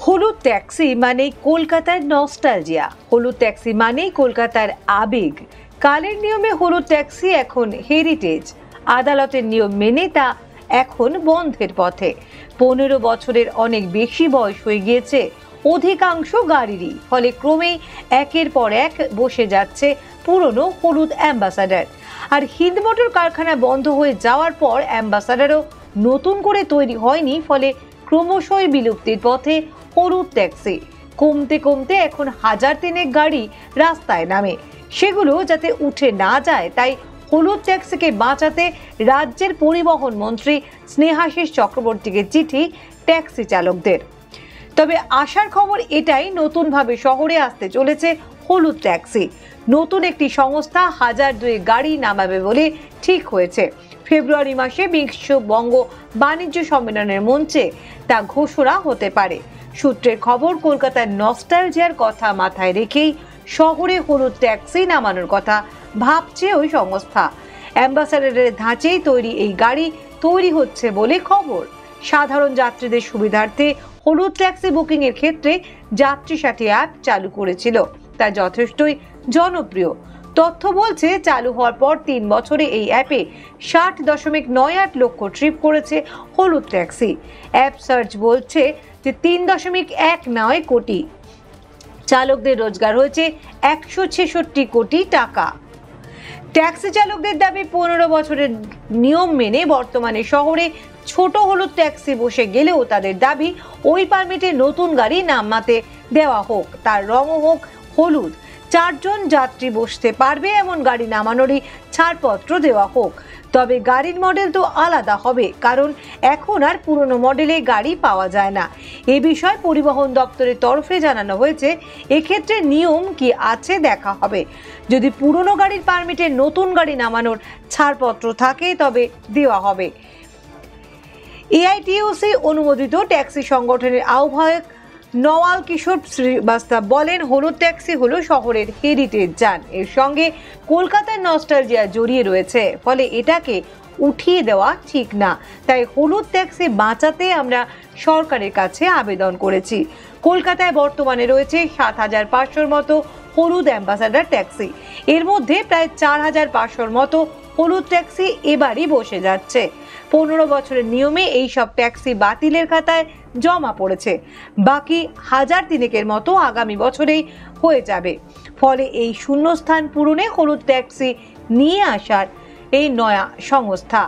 হলুদ ট্যাক্সি মানেই কলকাতার নস্টালজিয়া, হলুদ ট্যাক্সি মানেই কলকাতার আবেগ। কালের নিয়মে হলুদ ট্যাক্সি এখন হেরিটেজ, আদালতের নিয়ম মেনে তা এখন বন্ধের পথে। 15 বছরের অনেক বেশি বয়স হয়ে গিয়েছে অধিকাংশ গাড়িরই, ফলে ক্রমেই একের পর এক বসে যাচ্ছে পুরনো হলুদ অ্যাম্বাসাডার। আর হিন্দ মোটর কারখানা বন্ধ হয়ে যাওয়ার পর অ্যাম্বাসাডারও নতুন করে তৈরি হয়নি, ফলে ক্রমশই বিলুপ্তির পথে হলুদ ট্যাক্সি। কমতে কমতে এখন 1000 গাড়ি রাস্তায় নামে, সেগুলো যাতে উঠে না যায় তাই হলুদ ট্যাক্সিকে বাঁচাতে রাজ্যের পরিবহন মন্ত্রী স্নেহাশিস চক্রবর্তীকে চিঠি ট্যাক্সি চালকদের। তবে আশার খবর এটাই, নতুনভাবে শহরে আসতে চলেছে হলুদ ট্যাক্সি। নতুন একটি সংস্থা 1002 গাড়ি নামাবে বলে ঠিক হয়েছে। ফেব্রুয়ারি মাসে বিশ্ববঙ্গ বাণিজ্য সম্মেলনের মঞ্চে তা ঘোষণা হতে পারে। সূত্রের খবর, কলকাতার নস্টালজিয়ার কথা মাথায় রেখেই শহরে হলুদ ট্যাক্সি নামানোর কথা ভাবছে ওই সংস্থা। অ্যাম্বাসাডারের ধাঁচেই তৈরি এই গাড়ি তৈরি হচ্ছে বলে খবর। সাধারণ যাত্রীদের সুবিধার্থে হলুদ ট্যাক্সি বুকিং এর ক্ষেত্রে যাত্রী সাথী অ্যাপ চালু করেছিল, তা যথেষ্টই জনপ্রিয়। তথ্য বলছে চালু হওয়ার পর 3 বছরে এই অ্যাপে 60.98 লক্ষ ট্রিপ করেছে হলুদ ট্যাক্সি। অ্যাপ সার্চ বলছে যে 3.19 কোটি। চালকদের রোজগার হয়েছে 166 কোটি টাকা। ট্যাক্সি চালকদের দাবি, 15 বছরের নিয়ম মেনে বর্তমানে শহরে ছোট হলুদ ট্যাক্সি বসে গেলেও তাদের দাবি ওই পারমিটে নতুন গাড়ি নামাতে দেওয়া হোক, তার রঙও হোক হলুদ। 4 জন যাত্রী বসতে পারবে এমন গাড়ি নামানোরই ছাড়পত্র দেওয়া হোক। তবে গাড়ির মডেল তো আলাদা হবে, কারণ এখন আর পুরনো মডেলে গাড়ি পাওয়া যায় না। এ বিষয়ে পরিবহন দপ্তরের তরফে জানানো হয়েছে, এক্ষেত্রে নিয়ম কি আছে দেখা হবে। যদি পুরনো গাড়ির পারমিটে নতুন গাড়ি নামানোর ছাড়পত্র থাকে তবে দেওয়া হবে। এআইটিইউসি অনুমোদিত ট্যাক্সি সংগঠনের আহ্বায়ক নওয়াল কিশোর শ্রীবাস্তব বলেন, হলুদ ট্যাক্সি হলো শহরের হেরিটেজ যান, এর সঙ্গে কলকাতার নস্টালজিয়া জড়িয়ে রয়েছে, ফলে এটাকে উঠিয়ে দেওয়া ঠিক না। তাই হলুদ ট্যাক্সি বাঁচাতে আমরা সরকারের কাছে আবেদন করেছি। কলকাতায় বর্তমানে রয়েছে 7500 মতো হলুদ অ্যাম্বাসাডার ট্যাক্সি, এর মধ্যে প্রায় 4500 মতো হলুদ ট্যাক্সি এবারই বসে যাচ্ছে। 15 বছরের নিয়মে এই সব ট্যাক্সি বাতিলের খাতায় জমা পড়েছে, বাকি 1003 মতো আগামী বছরেই হয়ে যাবে। ফলে এই শূন্যস্থান পূরণে হলুদ ট্যাক্সি নিয়ে আসার এই নয়া সংস্থা।